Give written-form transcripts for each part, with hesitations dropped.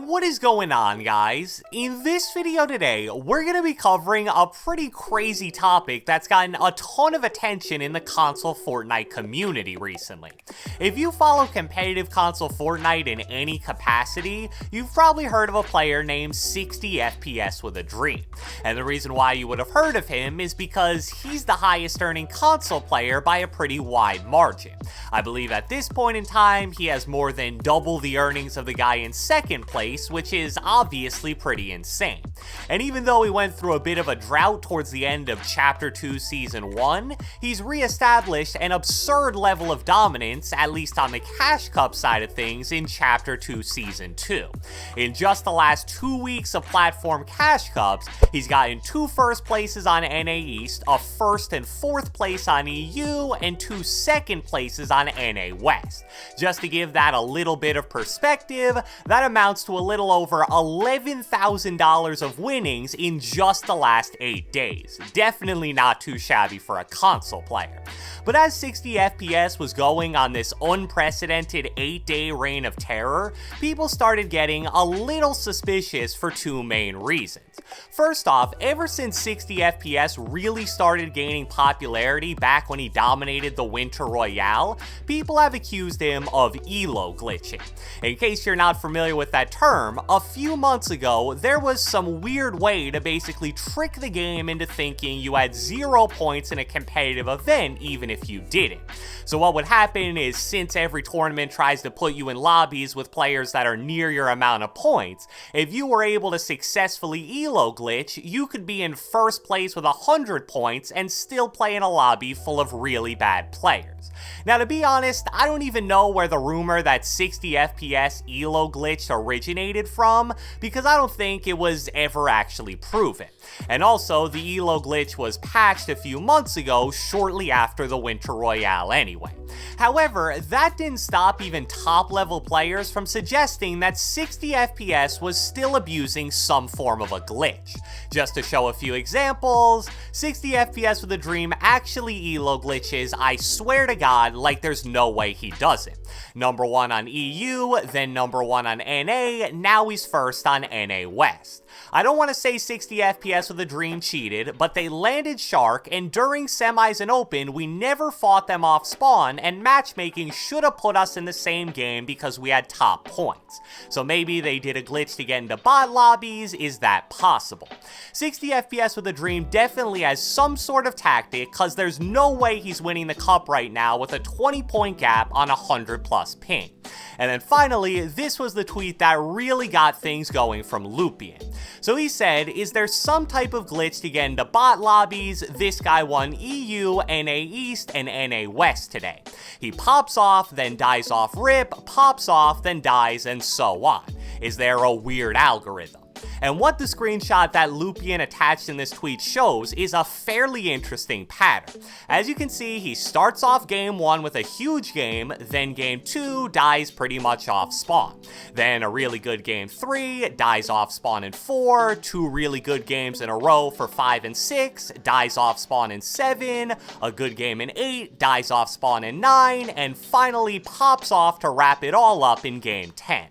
What is going on, guys? In this video today, we're going to be covering a pretty crazy topic that's gotten a ton of attention in the console Fortnite community recently. If you follow competitive console Fortnite in any capacity, you've probably heard of a player named 60 FPS with a Dream. And the reason why you would have heard of him is because he's the highest earning console player by a pretty wide margin. I believe at this point in time, he has more than double the earnings of the guy in second place, which is obviously pretty insane. And even though he went through a bit of a drought towards the end of Chapter 2 Season 1, he's re-established an absurd level of dominance, at least on the Cash Cup side of things, in Chapter 2 Season 2. In just the last 2 weeks of platform Cash Cups, he's gotten 2 first places on NA East, a first and fourth place on EU, and 2 second places on NA West. Just to give that a little bit of perspective, that amounts to a little over $11,000 of winnings in just the last 8 days. Definitely not too shabby for a console player. But as 60 FPS was going on this unprecedented 8-day reign of terror, people started getting a little suspicious for 2 main reasons. First off, ever since 60 FPS really started gaining popularity back when he dominated the Winter Royale, people have accused him of elo glitching. In case you're not familiar with that term, a few months ago, there was some weird way to basically trick the game into thinking you had 0 points in a competitive event even if you didn't. So what would happen is, since every tournament tries to put you in lobbies with players that are near your amount of points, if you were able to successfully elo glitch, you could be in first place with 100 points and still play in a lobby full of really bad players. Now, to be honest, I don't even know where the rumor that 60 FPS elo glitch originated from, because I don't think it was ever actually proven. And also, the elo glitch was patched a few months ago, shortly after the Winter Royale anyway. However, that didn't stop even top-level players from suggesting that 60 FPS was still abusing some form of a glitch. Just to show a few examples, 60 FPS with a Dream actually elo glitches, I swear to God, like there's no way he doesn't. Number 1 on EU, then number 1 on NA, now he's first on NA West. I don't want to say 60 FPS with a Dream cheated, but they landed Shark, and during semis and open, we never fought them off spawn, and matchmaking should have put us in the same game because we had top points. So maybe they did a glitch to get into bot lobbies. Is that possible? 60 FPS with a Dream definitely has some sort of tactic, cause there's no way he's winning the cup right now with a 20-point gap on a 100+ ping. And then finally, this was the tweet that really got things going from Lupien. So he said, is there some type of glitch to get into bot lobbies? This guy won EU, NA East, and NA West today. He pops off, then dies off rip, pops off, then dies, and so on. Is there a weird algorithm? And what the screenshot that Lupien attached in this tweet shows is a fairly interesting pattern. As you can see, he starts off game 1 with a huge game, then game 2 dies pretty much off spawn. Then a really good game 3, dies off spawn in 4, 2 really good games in a row for 5 and 6, dies off spawn in 7, a good game in 8, dies off spawn in 9, and finally pops off to wrap it all up in game 10.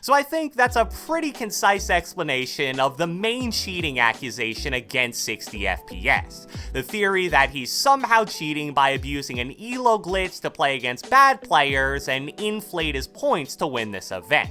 So I think that's a pretty concise explanation of the main cheating accusation against 60 FPS. The theory that he's somehow cheating by abusing an elo glitch to play against bad players and inflate his points to win this event.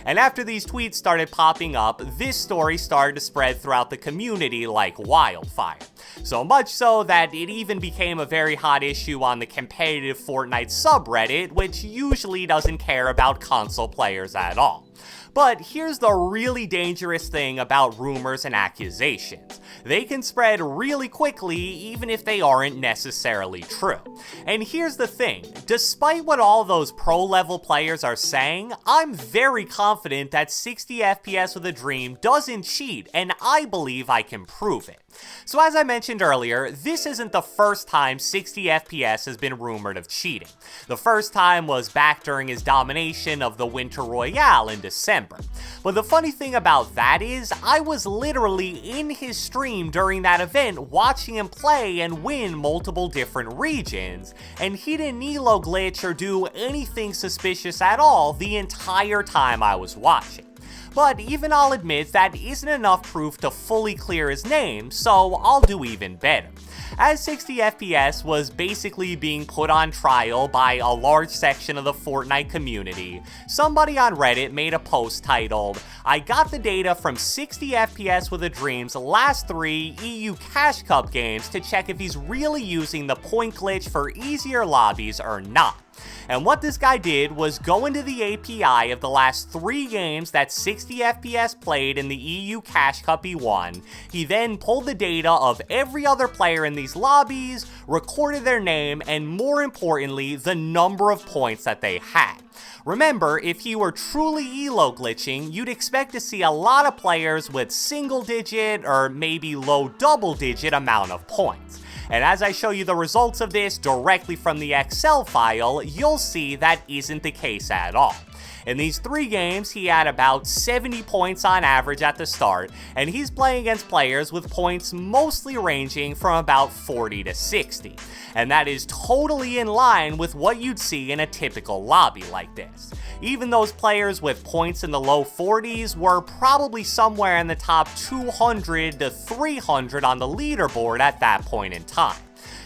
And after these tweets started popping up, this story started to spread throughout the community like wildfire. So much so that it even became a very hot issue on the competitive Fortnite subreddit, which usually doesn't care about console players at all. But here's the really dangerous thing about rumors and accusations. They can spread really quickly even if they aren't necessarily true. And here's the thing, despite what all those pro-level players are saying, I'm very confident that 60 FPS with a Dream doesn't cheat, and I believe I can prove it. So as I mentioned earlier, this isn't the first time 60 FPS has been rumored of cheating. The first time was back during his domination of the Winter Royale in December. But the funny thing about that is, I was literally in his stream during that event watching him play and win multiple different regions, and he didn't elo glitch or do anything suspicious at all the entire time I was watching. But even I'll admit that isn't enough proof to fully clear his name, so I'll do even better. As 60 FPS was basically being put on trial by a large section of the Fortnite community, somebody on Reddit made a post titled, "I got the data from 60 FPS with a Dream's last 3 EU Cash Cup games to check if he's really using the point glitch for easier lobbies or not." And what this guy did was go into the API of the last 3 games that 60 FPS played in the EU Cash Cup he won. He then pulled the data of every other player in these lobbies, recorded their name, and more importantly, the number of points that they had. Remember, if he were truly ELO glitching, you'd expect to see a lot of players with single digit or maybe low double digit amount of points. And as I show you the results of this directly from the Excel file, you'll see that isn't the case at all. In these 3 games, he had about 70 points on average at the start, and he's playing against players with points mostly ranging from about 40 to 60. And that is totally in line with what you'd see in a typical lobby like this. Even those players with points in the low 40s were probably somewhere in the top 200 to 300 on the leaderboard at that point in time.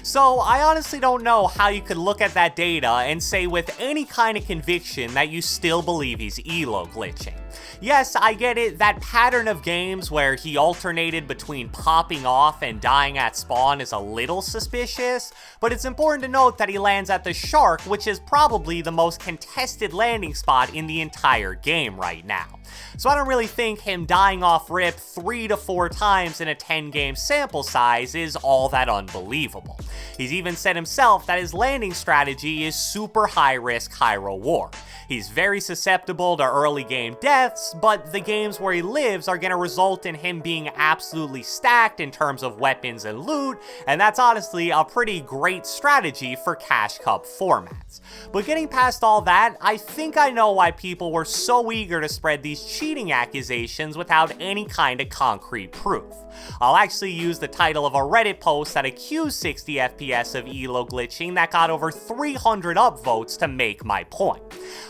So I honestly don't know how you could look at that data and say with any kind of conviction that you still believe he's ELO glitching. Yes, I get it, that pattern of games where he alternated between popping off and dying at spawn is a little suspicious, but it's important to note that he lands at the Shark, which is probably the most contested landing spot in the entire game right now. So I don't really think him dying off rip 3 to 4 times in a 10-game sample size is all that unbelievable. He's even said himself that his landing strategy is super high risk, high reward. He's very susceptible to early game deaths, but the games where he lives are going to result in him being absolutely stacked in terms of weapons and loot, and that's honestly a pretty great strategy for Cash Cup formats. But getting past all that, I think I know why people were so eager to spread these cheating accusations without any kind of concrete proof. I'll actually use the title of a Reddit post that accused 60 FPS of ELO glitching that got over 300 upvotes to make my point.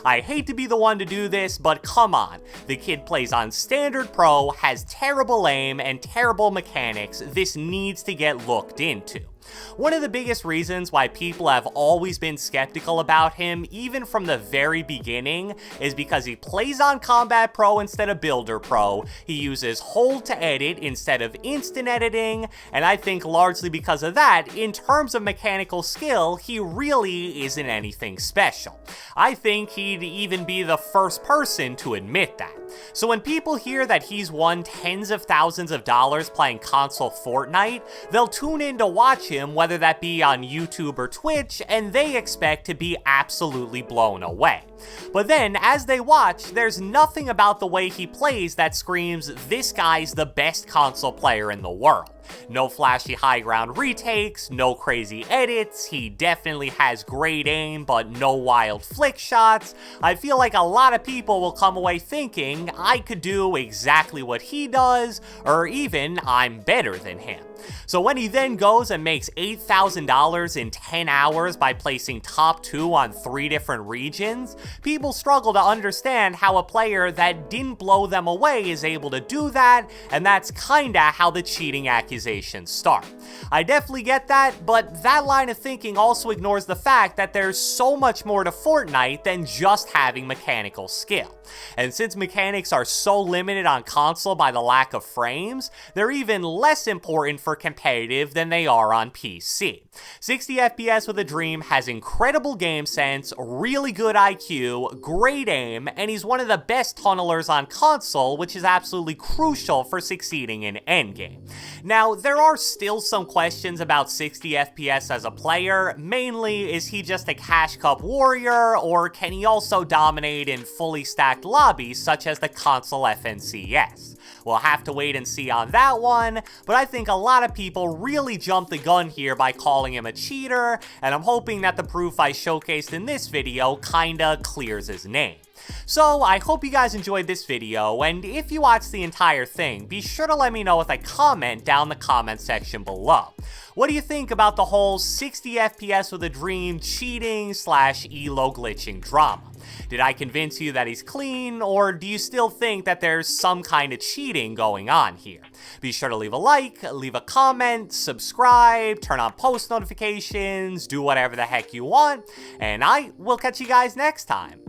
I hate to be the one to do this, but come on, the kid plays on Standard Pro, has terrible aim, and terrible mechanics. This needs to get looked into. One of the biggest reasons why people have always been skeptical about him, even from the very beginning, is because he plays on Combat Pro instead of Builder Pro, he uses hold to edit instead of instant editing, and I think largely because of that, in terms of mechanical skill, he really isn't anything special. I think he'd even be the first person to admit that. So when people hear that he's won tens of thousands of dollars playing console Fortnite, they'll tune in to watch him, whether that be on YouTube or Twitch, and they expect to be absolutely blown away. But then, as they watch, there's nothing about the way he plays that screams, this guy's the best console player in the world. No flashy high ground retakes, no crazy edits, he definitely has great aim but no wild flick shots. I feel like a lot of people will come away thinking I could do exactly what he does, or even I'm better than him. So when he then goes and makes $8,000 in 10 hours by placing top 2 on 3 different regions, people struggle to understand how a player that didn't blow them away is able to do that, and that's kinda how the cheating accusations start. I definitely get that, but that line of thinking also ignores the fact that there's so much more to Fortnite than just having mechanical skill. And since mechanics are so limited on console by the lack of frames, they're even less important for competitive than they are on PC. 60 FPS with a Dream has incredible game sense, really good IQ, great aim, and he's one of the best tunnelers on console, which is absolutely crucial for succeeding in endgame. Now, there are still some questions about 60 FPS as a player. Mainly, is he just a Cash Cup warrior, or can he also dominate in fully stacked lobbies such as the console FNCS? We'll have to wait and see on that one, but I think a lot of people really jumped the gun here by calling him a cheater, and I'm hoping that the proof I showcased in this video kinda clears his name. So I hope you guys enjoyed this video, and if you watched the entire thing, be sure to let me know with a comment down the comment section below. What do you think about the whole 60 FPS with a Dream cheating / ELO glitching drama? Did I convince you that he's clean, or do you still think that there's some kind of cheating going on here? Be sure to leave a like, leave a comment, subscribe, turn on post notifications, do whatever the heck you want, and I will catch you guys next time.